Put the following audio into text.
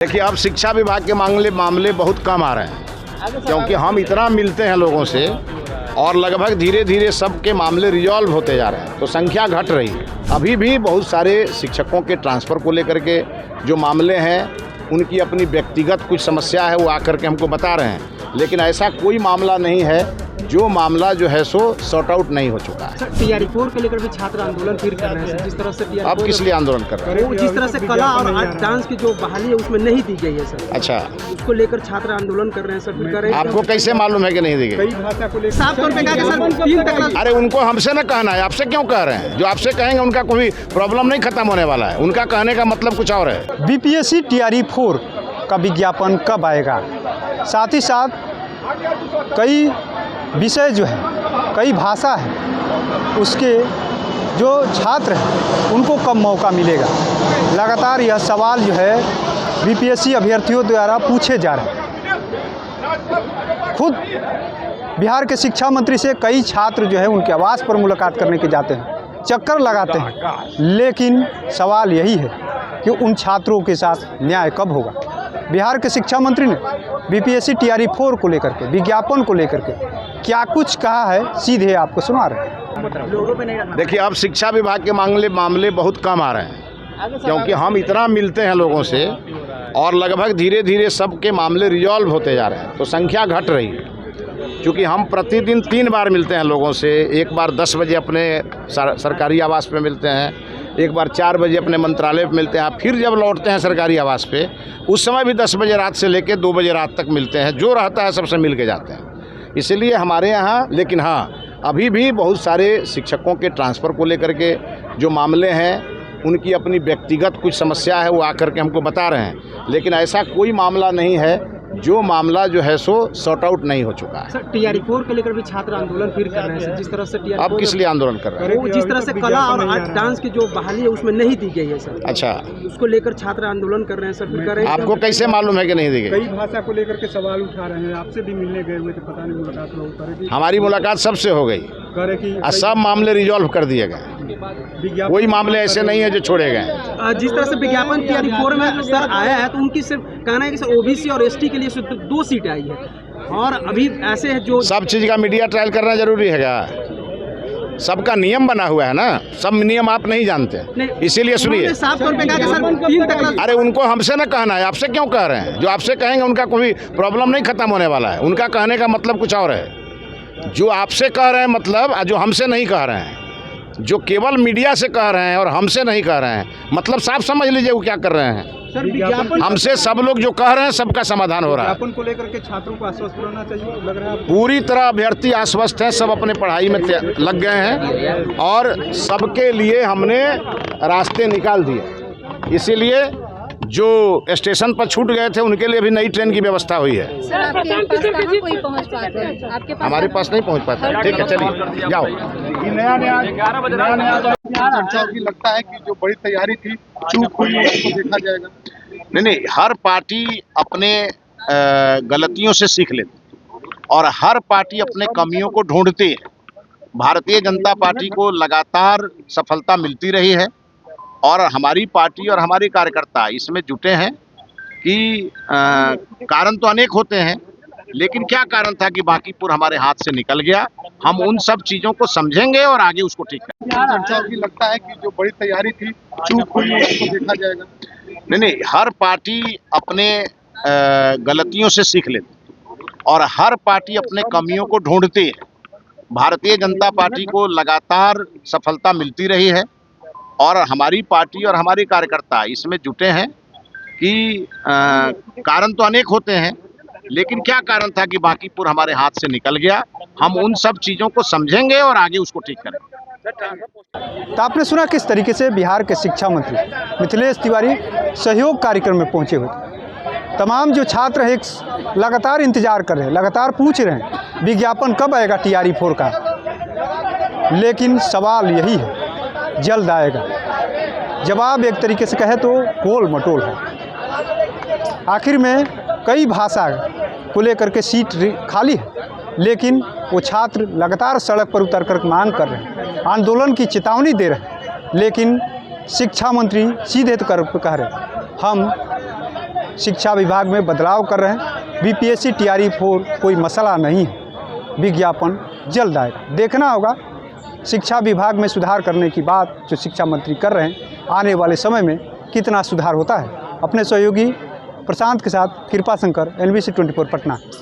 देखिए, अब शिक्षा विभाग के मामले बहुत कम आ रहे हैं, क्योंकि हम इतना मिलते हैं लोगों से और लगभग धीरे धीरे सबके मामले रिजॉल्व होते जा रहे हैं, तो संख्या घट रही है। अभी भी बहुत सारे शिक्षकों के ट्रांसफ़र को लेकर के जो मामले हैं, उनकी अपनी व्यक्तिगत कुछ समस्या है, वो आकर के हमको बता रहे हैं, लेकिन ऐसा कोई मामला नहीं है जो मामला जो है सो सॉर्ट आउट नहीं हो चुका है। टीआरई 4 को लेकर भी छात्र आंदोलन फिर कर रहे हैं, जिस तरह से अब किस लिए आंदोलन कर रहे हैं? जिस तरह से कला और आर्ट डांस की जो बहाली है उसमें नहीं दी गई है सर। अच्छा, उसको लेकर छात्र आंदोलन कर रहे हैं सर। फिर कर रहे हैं। आपको कैसे मालूम है कि नहीं दी गई? साफ तौर पे कहा कि सर 3 तक। अरे उनको हमसे न कहना है, आपसे क्यों कह रहे हैं? जो आपसे कहेंगे उनका कोई प्रॉब्लम नहीं खत्म होने वाला है, उनका कहने का मतलब कुछ और है। बीपीएससी टीआरई 4 का विज्ञापन कब आएगा, साथ ही साथ कई विषय जो है, कई भाषा है, उसके जो छात्र हैं उनको कब मौका मिलेगा, लगातार यह सवाल जो है बीपीएससी अभ्यर्थियों द्वारा पूछे जा रहे हैं। खुद बिहार के शिक्षा मंत्री से कई छात्र जो है उनके आवास पर मुलाकात करने के जाते हैं, चक्कर लगाते हैं, लेकिन सवाल यही है कि उन छात्रों के साथ न्याय कब होगा। बिहार के शिक्षा मंत्री ने बीपीएससी टीआरई 4 को लेकर के, विज्ञापन को लेकर के क्या कुछ कहा है, सीधे आपको सुना रहे हैं। देखिए, अब शिक्षा विभाग के मामले बहुत कम आ रहे हैं, क्योंकि हम इतना मिलते हैं लोगों से और लगभग धीरे धीरे सबके मामले रिजॉल्व होते जा रहे हैं, तो संख्या घट रही है। क्योंकि हम प्रतिदिन 3 बार मिलते हैं लोगों से, एक बार 10 बजे अपने सरकारी आवास पे मिलते हैं, एक बार 4 बजे अपने मंत्रालय पे मिलते हैं, फिर जब लौटते हैं सरकारी आवास पे उस समय भी 10 बजे रात से लेकर 2 बजे रात तक मिलते हैं, जो रहता है सबसे मिल के जाते हैं। इसलिए हमारे यहाँ, लेकिन हाँ, अभी भी बहुत सारे शिक्षकों के ट्रांसफ़र को लेकर के जो मामले हैं, उनकी अपनी व्यक्तिगत कुछ समस्या है, वो आकर के हमको बता रहे हैं, लेकिन ऐसा कोई मामला नहीं है जो मामला जो है सो सॉर्ट आउट नहीं हो चुका है। सर टीआरई 4 को लेकर भी छात्र आंदोलन फिर कर रहे हैं, जिस तरह से अब किस लिए आंदोलन कर रहे हैं? जिस तरह से कला और आर्ट डांस की जो बहाली है उसमें नहीं दी गई है सर। अच्छा, उसको लेकर छात्र आंदोलन कर रहे हैं सर। फिर कर रहे हैं। आपको कैसे मालूम है कि नहीं दी गई? कई भाषा को लेकर के सवाल उठा रहे हैं, आपसे भी मिलने गए हुए थे, पता नहीं मुलाकात हो। हमारी मुलाकात सबसे हो गई और सब मामले रिजॉल्व कर दिए गए, कोई मामले ऐसे नहीं है जो छोड़े गए। जिस तरह से विज्ञापन टीआरई 4 में सर आया है, तो उनकी सिर्फ कहना है कि सर ओबीसी और एसटी के लिए सिर्फ 2 सीट आई है, और अभी ऐसे है जो सब चीज़ का मीडिया ट्रायल करना जरूरी है क्या? सबका नियम बना हुआ है ना, सब नियम आप नहीं जानते, इसीलिए सुनिए। साफ तौर पे कहा कि सर 3 तक। अरे उनको हमसे न कहना है, आपसे क्यों कह रहे हैं? जो आपसे कहेंगे उनका कोई प्रॉब्लम नहीं खत्म होने वाला है, उनका कहने का मतलब कुछ और है। जो आपसे कह रहे हैं मतलब, जो हमसे नहीं कह रहे हैं, जो केवल मीडिया से कह रहे हैं और हमसे नहीं कह रहे हैं, मतलब साफ समझ लीजिए वो क्या कर रहे हैं। सर विज्ञापन हमसे सब लोग जो कह रहे हैं सबका समाधान हो रहा है। विज्ञापन को लेकर के छात्रों को आश्वस्त रहना चाहिए, लग रहा है पूरी तरह अभ्यर्थी आश्वस्त हैं, सब अपने पढ़ाई में लग गए हैं और सबके लिए हमने रास्ते निकाल दिए। इसीलिए जो स्टेशन पर छूट गए थे उनके लिए भी नई ट्रेन की व्यवस्था हुई है। सर आपके पास कहाँ कोई पहुँच पाता है? आपके पास हमारे पास नहीं पहुंच पाता। ठीक है, चलिए जाओ। चर्चा की लगता है कि जो बड़ी तैयारी थी चूक हुई, उसको देखा जाएगा। नहीं, हर पार्टी अपने गलतियों से सीख लेती और हर पार्टी अपने कमियों को ढूंढती है। भारतीय जनता पार्टी को लगातार सफलता मिलती रही है और हमारी पार्टी और हमारे कार्यकर्ता इसमें जुटे हैं कि कारण तो अनेक होते हैं, लेकिन क्या कारण था कि बांकीपुर हमारे हाथ से निकल गया, हम उन सब चीज़ों को समझेंगे और आगे उसको ठीक करेंगे। चर्चा की लगता है कि जो बड़ी तैयारी थी चूक हुई, उसको देखा जाएगा। नहीं, हर पार्टी अपने गलतियों से सीख लेती और हर पार्टी अपने कमियों को ढूंढती है। भारतीय जनता पार्टी को लगातार सफलता मिलती रही है और हमारी पार्टी और हमारे कार्यकर्ता इसमें जुटे हैं कि कारण तो अनेक होते हैं, लेकिन क्या कारण था कि बांकीपुर हमारे हाथ से निकल गया, हम उन सब चीज़ों को समझेंगे और आगे उसको ठीक करेंगे। तो आपने सुना किस तरीके से बिहार के शिक्षा मंत्री मिथिलेश तिवारी सहयोग कार्यक्रम में पहुंचे हुए थे। तमाम जो छात्र हैं एक लगातार इंतजार कर रहे हैं, लगातार पूछ रहे हैं विज्ञापन कब आएगा टीआरई 4 का, लेकिन सवाल यही है जल्द आएगा। जवाब एक तरीके से कहे तो गोल मटोल है। आखिर में कई भाषा को लेकर के सीट खाली है, लेकिन वो छात्र लगातार सड़क पर उतर कर मांग कर रहे हैं, आंदोलन की चेतावनी दे रहे हैं, लेकिन शिक्षा मंत्री सीधे तो कह रहे हैं हम शिक्षा विभाग में बदलाव कर रहे हैं। बीपीएससी टीआरई 4 कोई मसला नहीं है, विज्ञापन जल्द आएगा। देखना होगा शिक्षा विभाग में सुधार करने की बात जो शिक्षा मंत्री कर रहे हैं, आने वाले समय में कितना सुधार होता है। अपने सहयोगी प्रशांत के साथ कृपा शंकर, NBC 24 पटना।